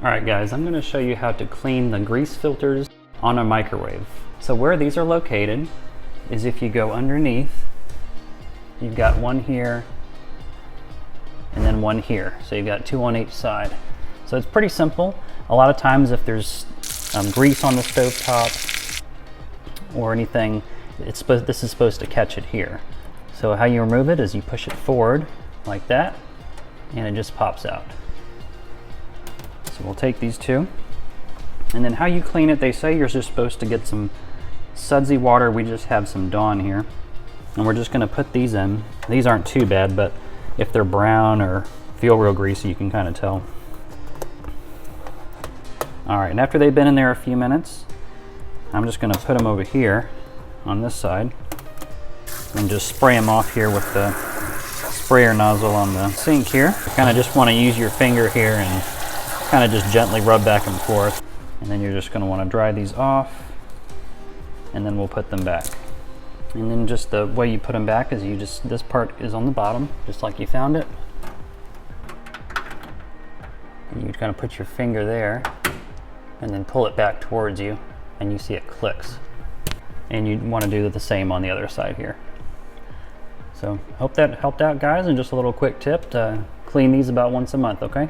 Alright guys, I'm going to show you how to clean the grease filters on a microwave. So where these are located is if you go underneath, you've got one here and then one here. So you've got two on each side. So it's pretty simple. A lot of times if there's grease on the stove top or anything, this is supposed to catch it here. So how you remove it is you push it forward like that and it just pops out. So we'll take these two, and then how you clean it, they say you're just supposed to get some sudsy water. We just have some Dawn here, and we're just going to put these in. These aren't too bad, but if they're brown or feel real greasy, you can kind of tell. Alright, and after they've been in there a few minutes, I'm just going to put them over here on this side and just spray them off here with the sprayer nozzle on the sink here. You kind of just want to use your finger here and kind of just gently rub back and forth, and then you're just going to want to dry these off, and then we'll put them back. And then just the way you put them back is this part is on the bottom just like you found it, and you kind of put your finger there and then pull it back towards you and you see it clicks, and you want to do the same on the other side here. So hope that helped out guys, and just a little quick tip to clean these about once a month, okay?